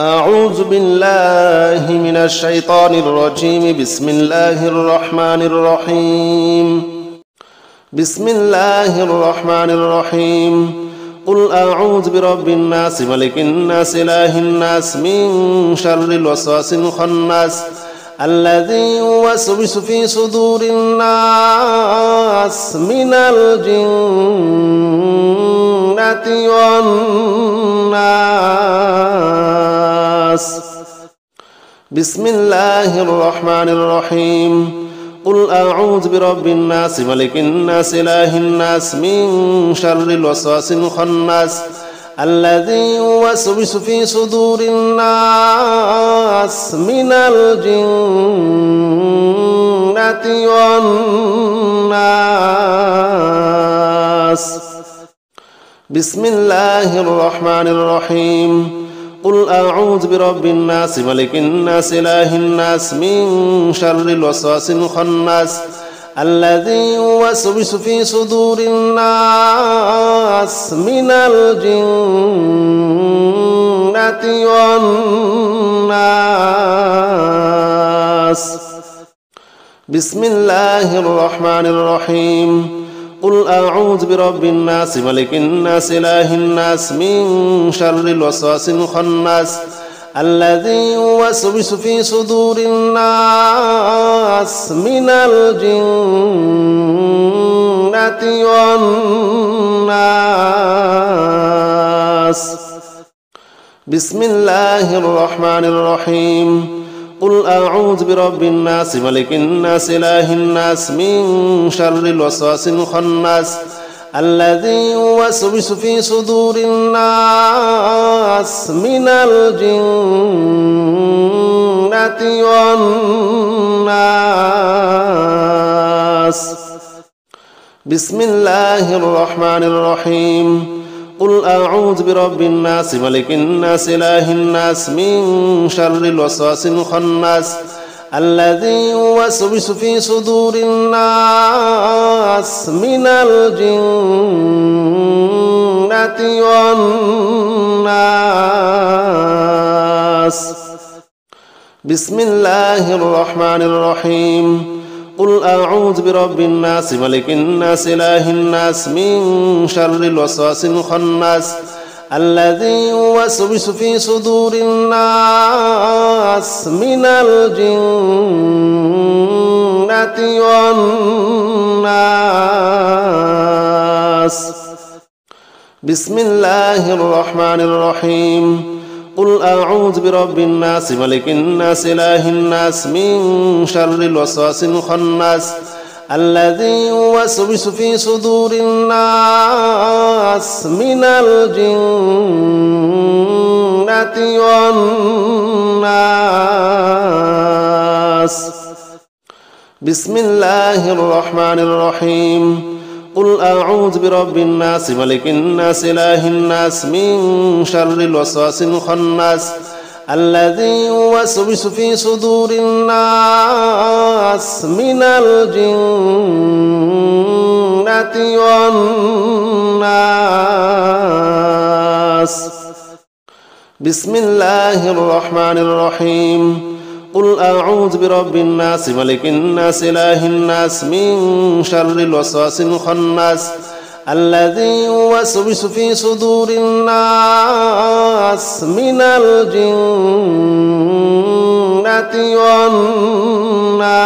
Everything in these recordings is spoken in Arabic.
أعوذ بالله من الشيطان الرجيم. بسم الله الرحمن الرحيم. بسم الله الرحمن الرحيم. قل أعوذ برب الناس ملك الناس إله الناس من شر الوسواس الخناس الذي يوسوس في صدور الناس من الجنة والناس. بسم الله الرحمن الرحيم. قل أعوذ برب الناس ملك الناس إله الناس من شر الوسواس الخناس الذي يوسوس في صدور الناس من الجنة والناس. بسم الله الرحمن الرحيم. قل أعوذ برب الناس ملك الناس إله الناس من شر الوسواس الخناس الذي يوسوس في صدور الناس من الجنة والناس. بسم الله الرحمن الرحيم. قل أعوذ برب الناس ملك الناس إله الناس من شر الوسواس الخناس الذي يوسوس في صدور الناس من الجنة والناس. بسم الله الرحمن الرحيم. قل أعوذ برب الناس ملك الناس إله الناس من شر الوسواس الخناس الذي يوسوس في صدور الناس من الجنة والناس. بسم الله الرحمن الرحيم. قل أعوذ برب الناس ملك الناس إله الناس من شر الوسواس الخناس الذي يوسوس في صدور الناس من الجنة والناس. بسم الله الرحمن الرحيم. قل أعوذ برب الناس ملك الناس إله الناس من شر الوسواس الخناس الذي يوسوس في صدور الناس من الجنة والناس. بسم الله الرحمن الرحيم. قل أعوذ برب الناس ملك الناس إله الناس من شر الوسواس الخناس الذي يوسوس في صدور الناس من الجنة والناس. بسم الله الرحمن الرحيم. قل أعوذ برب الناس ملك الناس إله الناس من شر الوسواس الخناس الذي يوسوس في صدور الناس من الجنة والناس. بسم الله الرحمن الرحيم. قل أعوذ برب الناس ملك الناس إله الناس من شر الوسواس الخناس الذي يوسوس في صدور الناس من الجنة والناس.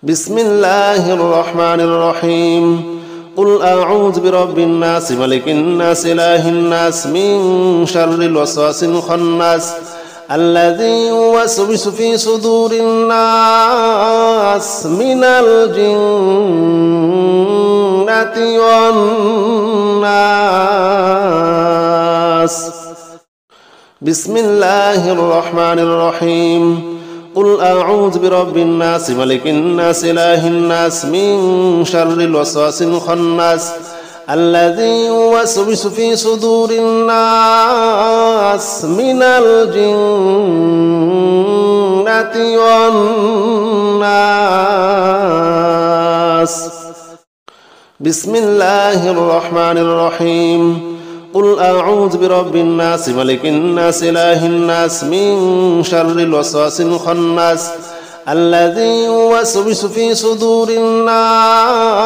بسم الله الرحمن الرحيم. قل أعوذ برب الناس ملك الناس إله الناس من شر الوسواس الخناس الذي يوسوس في صدور الناس من الجنة والناس. بسم الله الرحمن الرحيم. قل أعوذ برب الناس ملك الناس إله الناس من شر الوسواس الخناس الذي يوسوس في صدور الناس من الجنة والناس. بسم الله الرحمن الرحيم. قل أعوذ برب الناس ملك الناس إله الناس من شر الوسواس الخناس الذي يوسوس في صدور الناس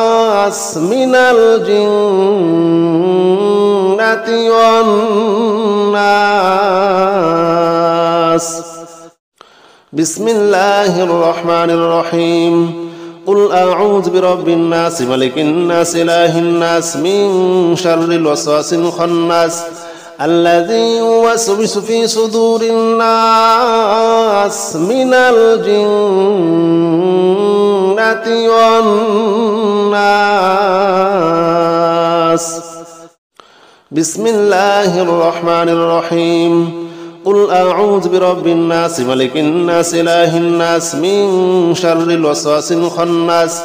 من الجنة والناس. بسم الله الرحمن الرحيم. قل أعوذ برب الناس ملك الناس إله الناس من شر الوسواس الخناس الذي يوسوس في صدور الناس من الجنة والناس. بسم الله الرحمن الرحيم. قل أعوذ برب الناس ملك الناس إله الناس من شر الوسواس الخناس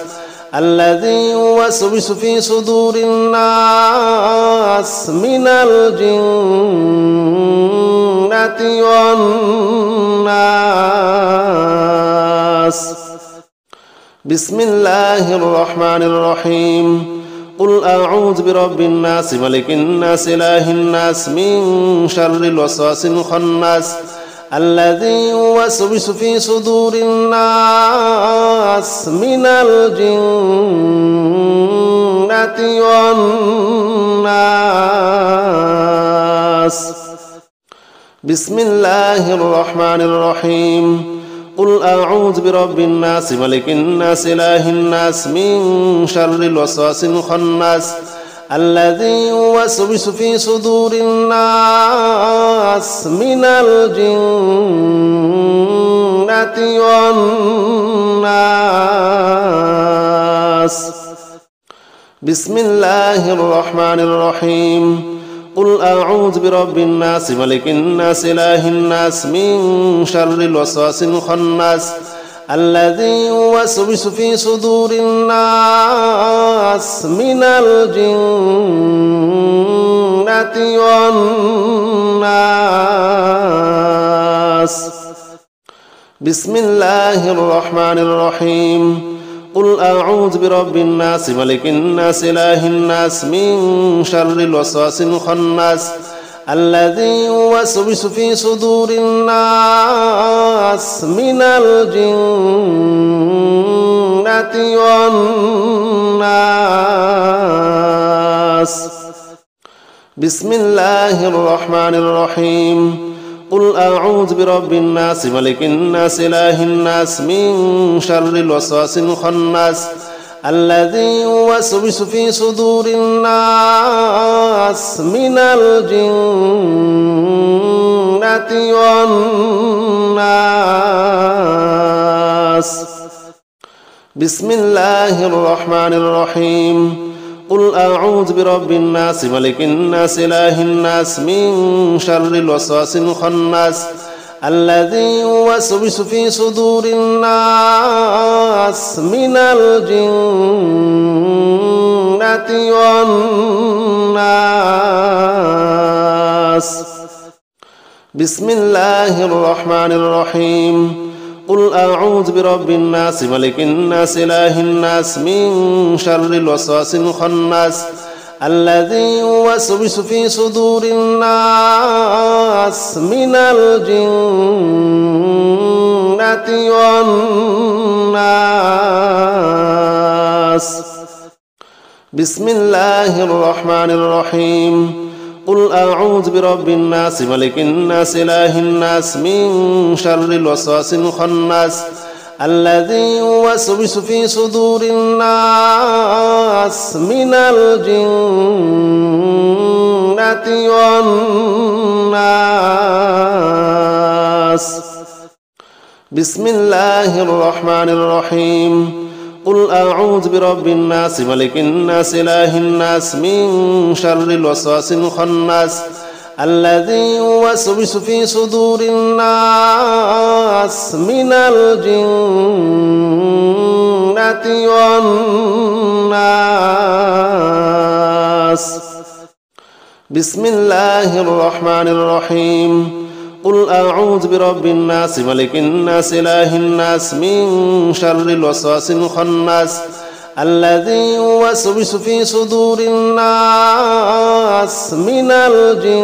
الذي يوسوس في صدور الناس من الجنة والناس. بسم الله الرحمن الرحيم. قل أعوذ برب الناس ملك الناس إله الناس من شر الوسواس الخناس الذي يوسوس في صدور الناس من الجنة والناس. بسم الله الرحمن الرحيم. قل أعوذ برب الناس ملك الناس إله الناس من شر الوسواس الخناس الذي يوسوس في صدور الناس من الجنة والناس. بسم الله الرحمن الرحيم. قل أعوذ برب الناس ملك الناس إله الناس من شر الوسواس الخناس الذي يوسوس في صدور الناس من الجنة والناس. بسم الله الرحمن الرحيم. قل أعوذ برب الناس ملك الناس إله الناس من شر الوسواس الخناس الذي يوسوس في صدور الناس من الجنة والناس. بسم الله الرحمن الرحيم. قل أعوذ برب الناس ملك الناس إله الناس من شر الوسواس الخناس الذي يوسوس في صدور الناس من الجنة والناس. بسم الله الرحمن الرحيم. قل أعوذ برب الناس ملك الناس إله الناس من شر الوسواس الخناس الذي يوسوس في صدور الناس من الجنة والناس. بسم الله الرحمن الرحيم. قل أعوذ برب الناس ملك الناس إله الناس من شر الوسواس الخناس الذي يوسوس في صدور الناس من الجنة والناس. بسم الله الرحمن الرحيم. قل أعوذ برب الناس ملك الناس إله الناس من شر الوسواس الخناس الذي يوسوس في صدور الناس من الجنة والناس. بسم الله الرحمن الرحيم. قل أعوذ برب الناس ملك الناس إله الناس من شر الوسواس الخناس الذي يوسوس في صدور الناس من الجنة والناس. بسم الله الرحمن الرحيم. قل أعوذ برب الناس ملك الناس إله الناس من شر الوسواس الخناس الذي يوسوس في صدور الناس من الجنة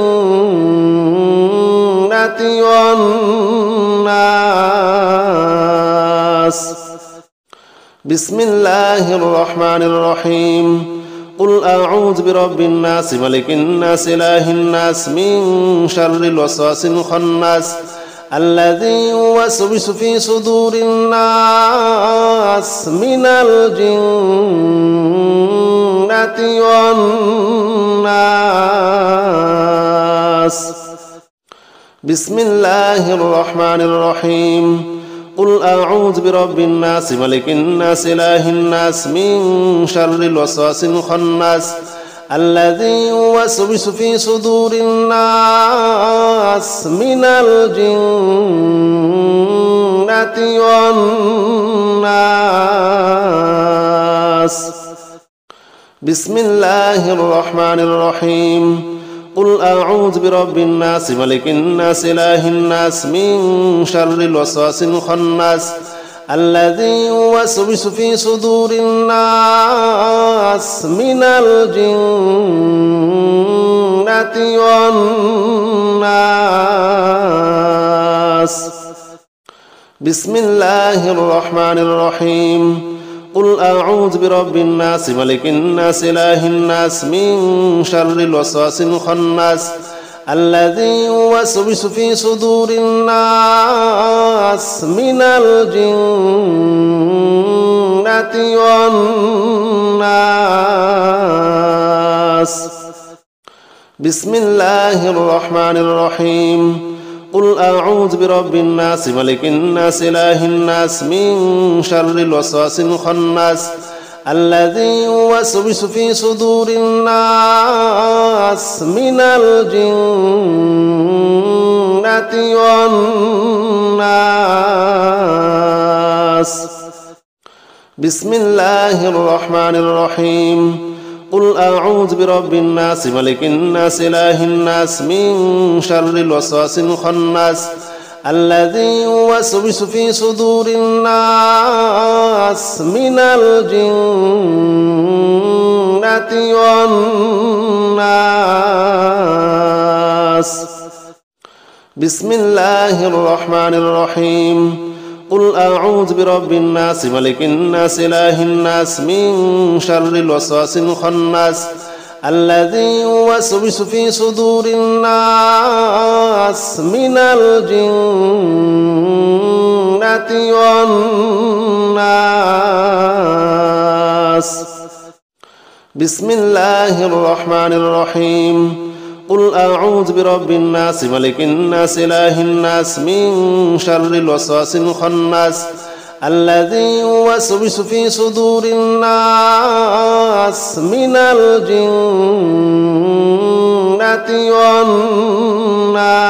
والناس. بسم الله الرحمن الرحيم. قل أعوذ برب الناس ملك الناس إله الناس من شر الوسواس الخناس الذي يوسوس في صدور الناس من الجنة والناس. بسم الله الرحمن الرحيم. قل أعوذ برب الناس ملك الناس إله الناس من شر الوسواس الخناس الذي يوسوس في صدور الناس من الجنة والناس. بسم الله الرحمن الرحيم. قل أعوذ برب الناس ملك الناس إله الناس من شر الوسواس الخناس الذي يوسوس في صدور الناس من الجنة والناس. بسم الله الرحمن الرحيم. قل أعوذ برب الناس ملك الناس إله الناس من شر الوسواس الخناس الذي يوسوس في صدور الناس من الجنة والناس. بسم الله الرحمن الرحيم. قل أعوذ برب الناس ملك الناس إله الناس من شر الوسواس الخناس الذي يوسوس في صدور الناس من الجنة والناس. بسم الله الرحمن الرحيم. قل أعوذ برب الناس ملك الناس إله الناس من شر الوسواس الخناس الذي يوسوس في صدور الناس من الجنة والناس. بسم الله الرحمن الرحيم. قل أعوذ برب الناس ملك الناس إله الناس من شر الوسواس الخناس الذي يوسوس في صدور الناس من الجنة والناس. بسم الله الرحمن الرحيم. قل أعوذ برب الناس ملك الناس إله الناس من شر الوسواس الخناس الذي يوسوس في صدور الناس من الجنة والناس.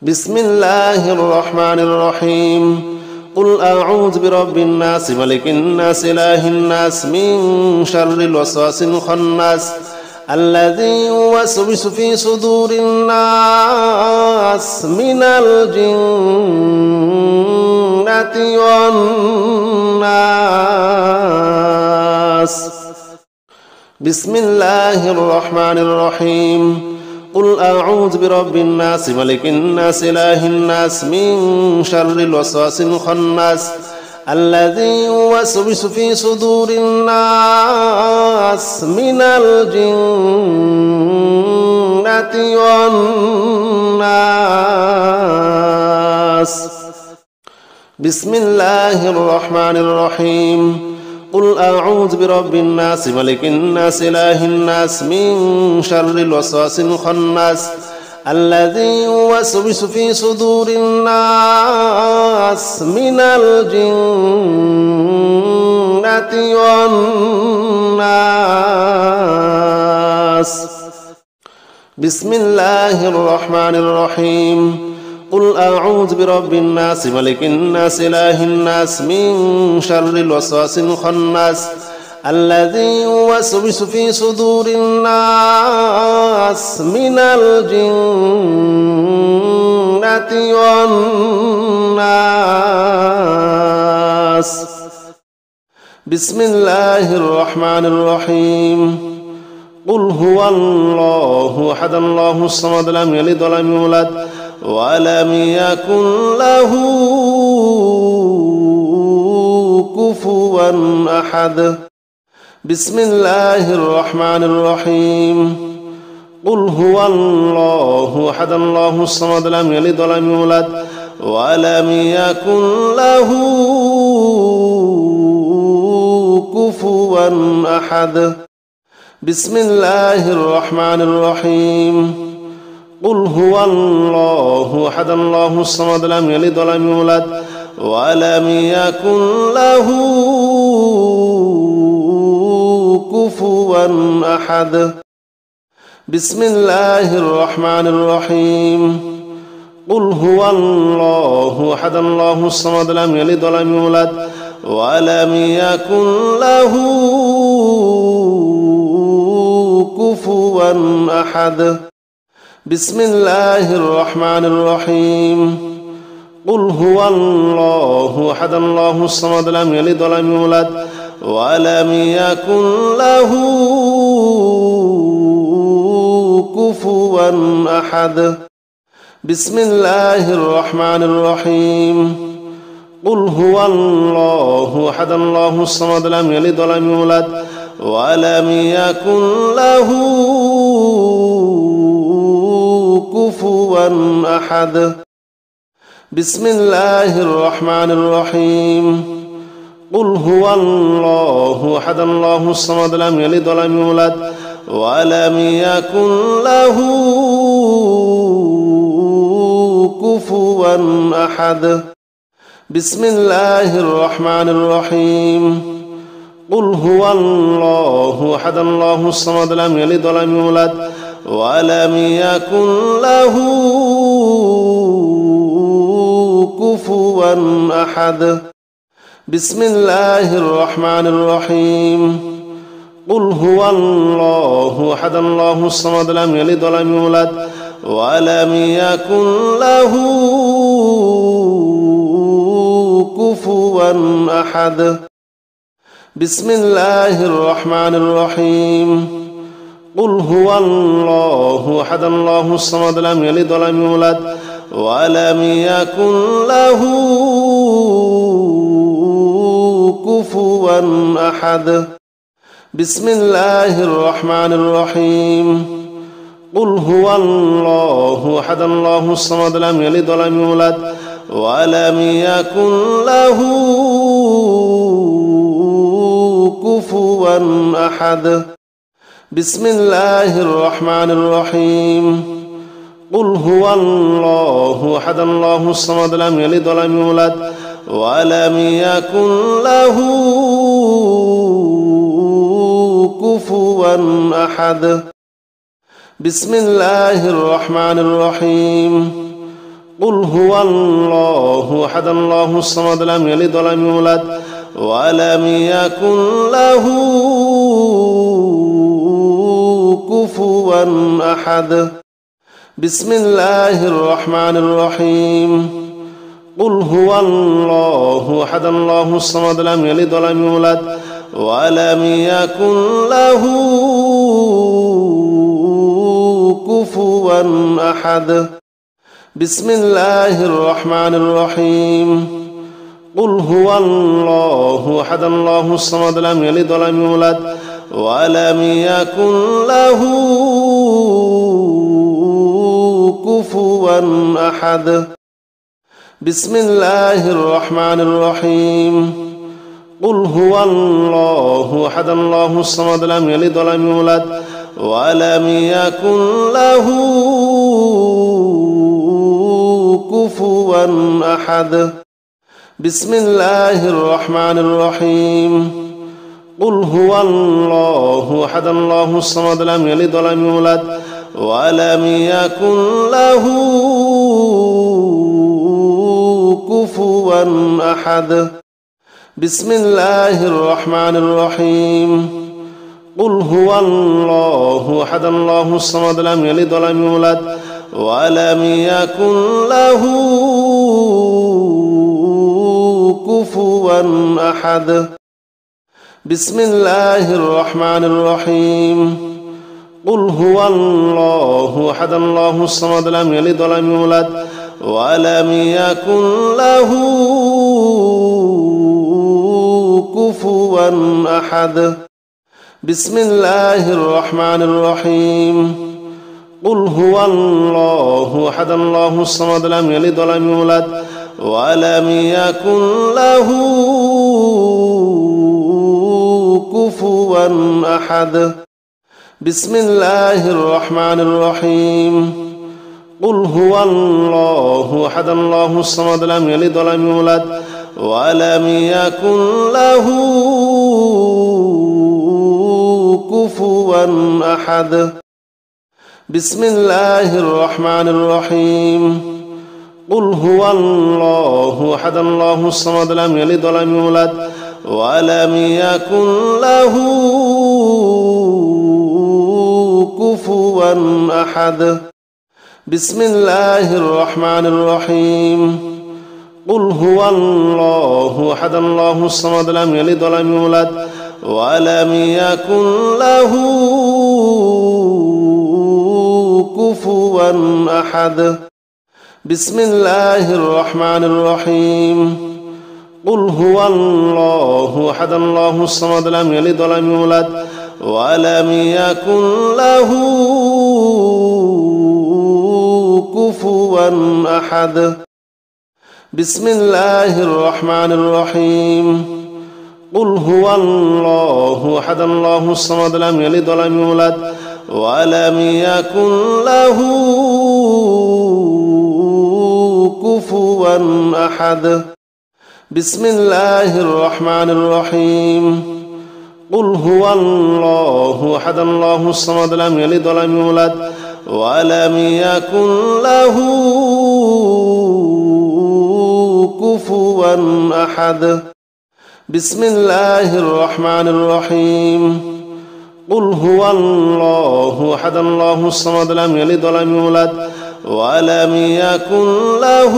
بسم الله الرحمن الرحيم. قل أعوذ برب الناس ملك الناس إله الناس من شر الوسواس الخناس الذي يوسوس في صدور الناس من الجنة والناس. بسم الله الرحمن الرحيم. قل أعوذ برب الناس ملك الناس إله الناس من شر الوسواس الخناس الذي يوسوس في صدور الناس من الجنة والناس. بسم الله الرحمن الرحيم. قل أعوذ برب الناس ملك الناس إله الناس من شر الوسواس الخناس الذي يوسوس في صدور الناس من الجنة والناس. بسم الله الرحمن الرحيم. قل أعوذ برب الناس ملك الناس إله الناس من شر الوسواس الخناس الذي يوسوس في صدور الناس من الجنة والناس. الناس. بسم الله الرحمن الرحيم. قل هو الله أحد الله الصمد لم يلد ولم يولد ولم يكن له كفوا أحد. بسم الله الرحمن الرحيم. قل هو الله أحد الله الصمد لم يلد ولم يولد ولم يكن له كفوا أحد. بسم الله الرحمن الرحيم. قل هو الله أحد الله الصمد لم يلد ولم يولد ولم يكن له كفوا أحد. بسم الله الرحمن الرحيم. قل هو الله أحد الله الصمد لم يلد ولم يولد ولم يكن له كفوا أحد. بسم الله الرحمن الرحيم. قل هو الله أحد الله الصمد لم يلد ولم يولد ولم يكن له كفوا أحد. بسم الله الرحمن الرحيم. قل هو الله أحد الله الصمد لم يلد ولم يولد ولم يكن له كفوا أحد. بسم الله الرحمن الرحيم. قل هو الله أحد الله الصمد لم يلد ولم يولد ولم يكن له كفوا أحد. بسم الله الرحمن الرحيم. قل هو الله أحد الله الصمد لم يلد ولم يولد ولم يكن له كفوا أحد. بسم الله الرحمن الرحيم. قل هو الله أحد الله الصمد لم يلد ولم يولد ولم يكن له كفوا أحد. بسم الله الرحمن الرحيم. قل هو الله أحد الله الصمد لم يلد ولم يولد ولم يكن له كفوا أحد. بسم الله الرحمن الرحيم. قل هو الله أحد الله الصمد لم يلد ولم يولد ولم يكن له كفوا أحد. بسم الله الرحمن الرحيم. قل هو الله أحد الله الصمد لم يلد ولم يولد ولم يكن له كفوا أحد. بسم الله الرحمن الرحيم. قل هو الله أحد الله الصمد لم يلد ولم يولد ولم يكن له كفوا أحد. بسم الله الرحمن الرحيم. قل هو الله أحد الله الصمد لم يلد ولم يولد ولم يكن له كفوا أحد. بسم الله الرحمن الرحيم. قل هو الله أحد الله الصمد لم يلد ولم يولد ولم يكن له كفوا أحد. بسم الله الرحمن الرحيم. قل هو الله أحد الله الصمد لم يلد ولم يولد ولم يكن له كفوا أحد. بسم الله الرحمن الرحيم. قل هو الله أحد الله الصمد لم يلد ولم يولد ولم يكن له كفوا أحد. بسم الله الرحمن الرحيم. قل هو الله أحد الله الصمد لم يلد ولم يولد ولم يكن له كفوا أحد بسم الله الرحمن الرحيم قل هو الله أحد الله الصمد لم يلد ولم يولد ولم يكن له كفوا أحد بسم الله الرحمن الرحيم قل هو الله أحد الله الصمد لم يلد ولم يولد ولم يكن له كفوا أحد بسم الله الرحمن الرحيم قل هو الله أحد الله الصمد لم يلد ولم يولد ولم يكن له كفوا أحد بسم الله الرحمن الرحيم قل هو الله أحد الله الصمد لم يلد ولم يولد ولم يكن له كفوا أحد بسم الله الرحمن الرحيم قل هو الله أحد الله الصمد لم يلد ولم يولد ولم يكن له كفوا أحد بسم الله الرحمن الرحيم قل هو الله أحد الله الصمد لم يلد ولم يولد ولم يكن له كفوا أحد بسم الله الرحمن الرحيم قل هو الله أحد الله الصمد لم يلد ولم يولد ولم يكن له كفوا أحد بسم الله الرحمن الرحيم قل هو الله أحد الله الصمد لم يلد ولم يولد ولم يكن له كفوا أحد بسم الله الرحمن الرحيم قل هو الله أحد الله الصمد لم يلد ولم يولد ولم يكن له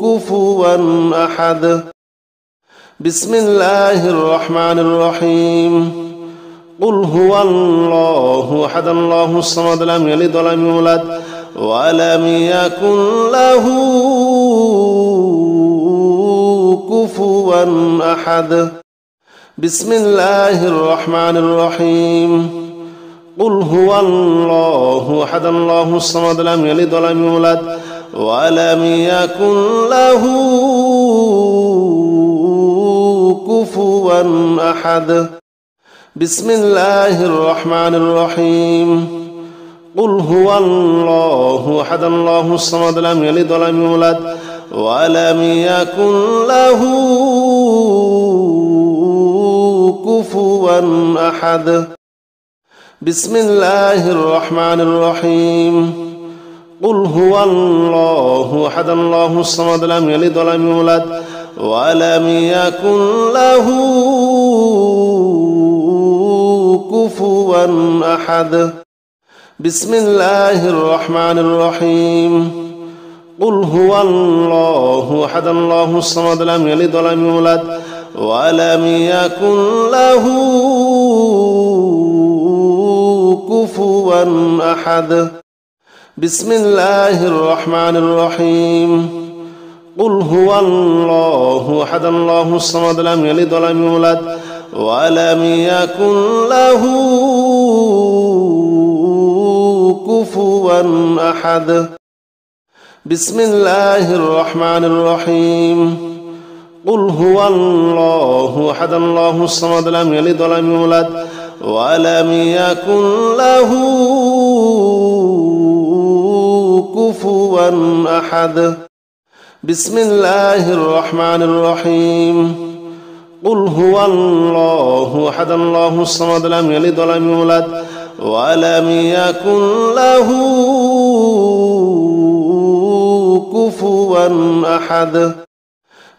كفوا أحد بسم الله الرحمن الرحيم قل هو الله أحد الله الصمد لم يلد ولم يولد ولم يكن له كفوا أحد بسم الله الرحمن الرحيم قل هو الله أحد الله الصمد لم يلد ولم يولد ولم يكن له كفوا أحد بسم الله الرحمن الرحيم قل هو الله أحد الله الصمد لم يلد ولم يولد ولم يكن له كفوا أحد بسم الله الرحمن الرحيم قل هو الله أحد الله الصمد لم يلد ولم يولد ولم يكن له كفوا أحد بسم الله الرحمن الرحيم قل هو الله أحد الله الصمد لم يلد ولم يولد ولم يكن له كفوا أحد بسم الله الرحمن الرحيم قل هو الله أحد الله الصمد لم يلد ولم يولد ولم يكن له كفوا أحد بسم الله الرحمن الرحيم قل هو الله أحد الله الصمد لم يلد ولم يولد ولم يكن له كفوا أحد بسم الله الرحمن الرحيم قل هو الله أحد الله الصمد لم يلد ولم يولد ولم يكن له كفوا أحد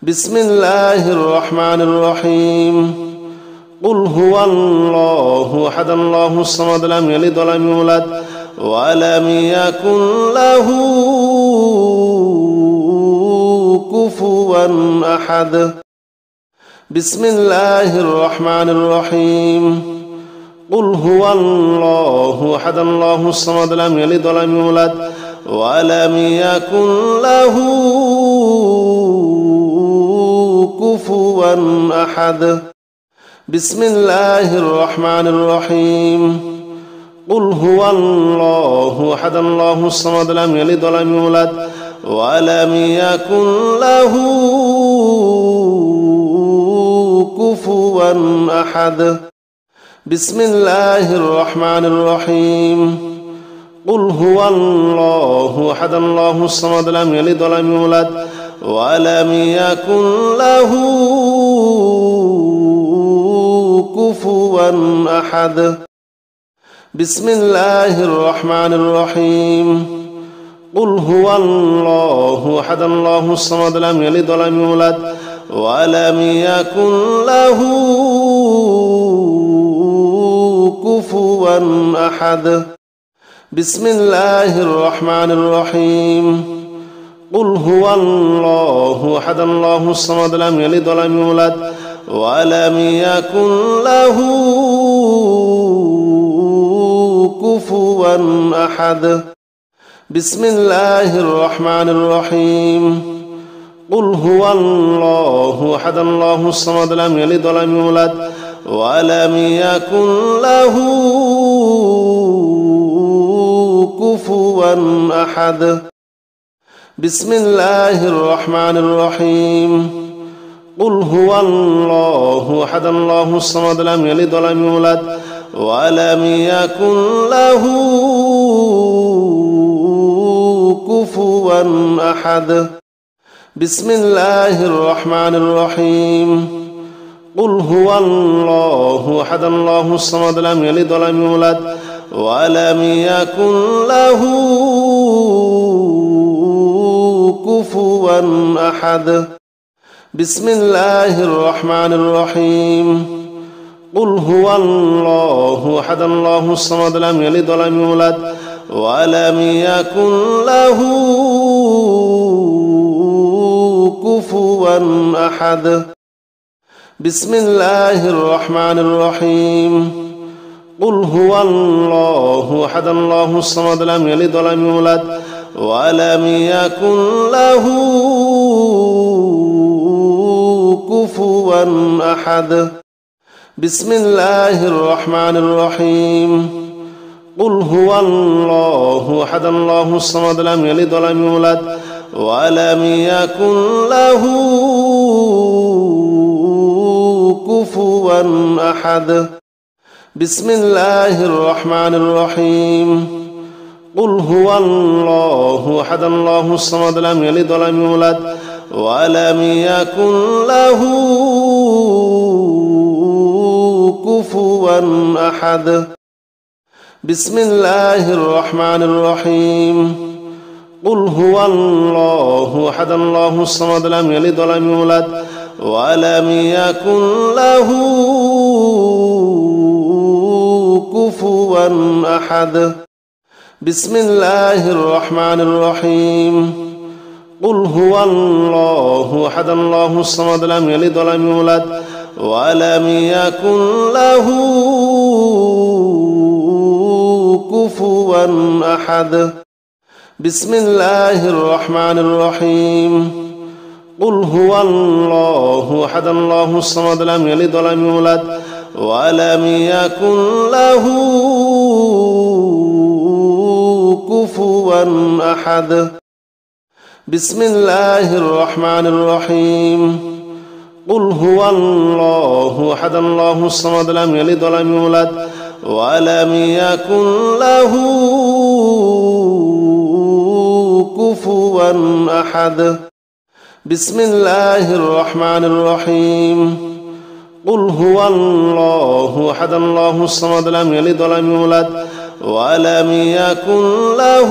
بسم الله الرحمن الرحيم قل هو الله أحد الله الصمد لم يلد ولم يولد ولم يكن له كفوا أحد بسم الله الرحمن الرحيم قل هو الله أحد الله الصمد لم يلد ولم يولد ولم يكن له كفوا أحد بسم الله الرحمن الرحيم قل هو الله أحد الله الصمد لم يلد ولم يولد ولم يكن له كفوا أحد بسم الله الرحمن الرحيم قل هو الله أحد الله الصمد لم يلد ولم يولد ولم يكن له كفوا أحد بسم الله الرحمن الرحيم قل هو الله أحد الله الصمد لم يلد ولم يولد ولم يكن له كفوا أحد بسم الله الرحمن الرحيم قل هو الله أحد الله الصمد لم يلد ولم يولد ولم يكن له كفوا أحد بسم الله الرحمن الرحيم قل هو الله أحد الله الصمد لم يلد ولم يولد ولم يكن له كفوا أحد بسم الله الرحمن الرحيم قل هو الله أحد الله الصمد لم يلد ولم يولد ولم يكن له كفوا أحد بسم الله الرحمن الرحيم قل هو الله أحد الله الصمد لم يلد ولم يولد ولم يكن له كفوا أحد بسم الله الرحمن الرحيم قل هو الله أحد الله الصمد لم يلد ولم يولد ولم يكن له كفوا أحد بسم الله الرحمن الرحيم قل هو الله أحد الله الصمد لم يلد ولم يولد ولم يكن له كفوا أحد بسم الله الرحمن الرحيم قل هو الله أحد الله الصمد لم يلد ولم يولد ولم يكن له كفوا أحد بسم الله الرحمن الرحيم قل هو الله أحد الله الصمد لم يلد ولم يولد ولم يكن له كفوا أحد بسم الله الرحمن الرحيم قل هو الله أحد الله الصمد لم يلد ولم يولد ولم يكن له كفوا أحد بسم الله الرحمن الرحيم قل هو الله أحد الله الصمد لم يلد ولم يولد ولم يكن له كفوا أحد بسم الله الرحمن الرحيم قل هو الله أحد الله الصمد لم يلد ولم يولد ولم يكن له كفوا أحد بسم الله الرحمن الرحيم قل هو الله أحد الله الصمد لم يلد ولم يولد ولم يكن له كفوا أحد بسم الله الرحمن الرحيم قل هو الله أحد الله الصمد لم يلد ولم يولد ولم يكن له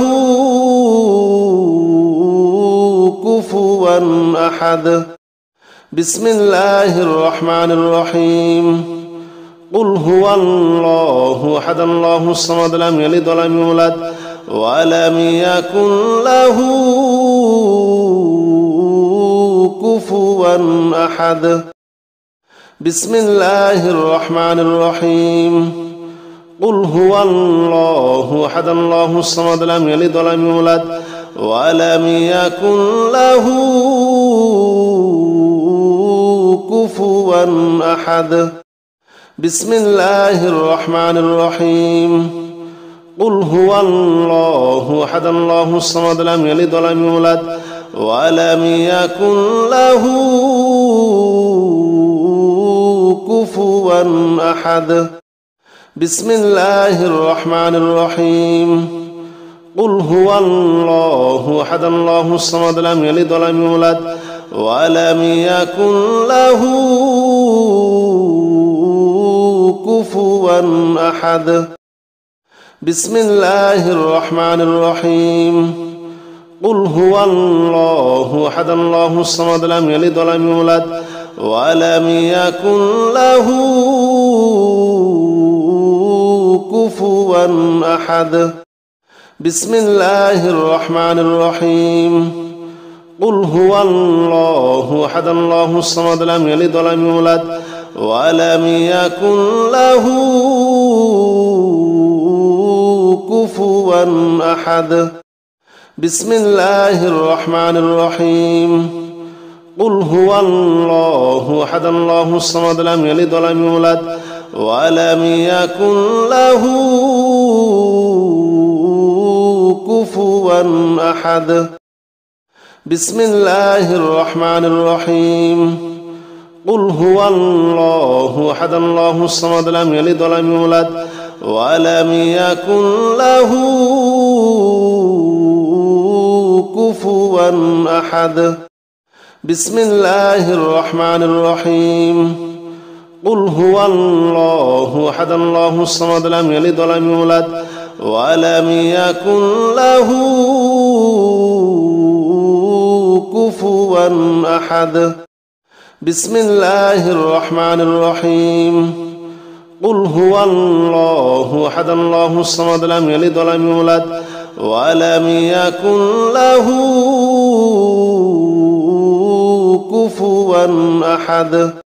كفوا أحد بسم الله الرحمن الرحيم قل هو الله أحد الله الصمد لم يلد ولم يولد ولم يكن له كفوا أحد بسم الله الرحمن الرحيم قل هو الله أحد الله الصمد لم يلد ولم يولد ولم يكن له كفوا أحد بسم الله الرحمن الرحيم قل هو الله أحد الله الصمد لم يلد ولم يولد ولم يكن له كفوا أحد بسم الله الرحمن الرحيم قل هو الله أحد الله الصمد لم يلد ولم يولد ولم يكن له كفوا أحد بسم الله الرحمن الرحيم قل هو الله أحد الله الصمد لم يلد ولم يولد ولم يكن له كفوا أحد بسم الله الرحمن الرحيم قل هو الله أحد الله الصمد لم يلد ولم يولد ولم يكن له كفوا أحد بسم الله الرحمن الرحيم قل هو الله أحد الله الصمد لم يلد ولم يولد ولم يكن له كفوا أحد بسم الله الرحمن الرحيم قل هو الله أحد الله الصمد لم يلد ولم يولد ولم يكن له كفوا أحد بسم الله الرحمن الرحيم قل هو الله أحد الله الصمد لم يلد ولم يولد ولم يكن له كفوا أحد بسم الله الرحمن الرحيم قل هو الله أحد الله الصمد لم يلد ولم يولد ولم يكن له كفوا أحد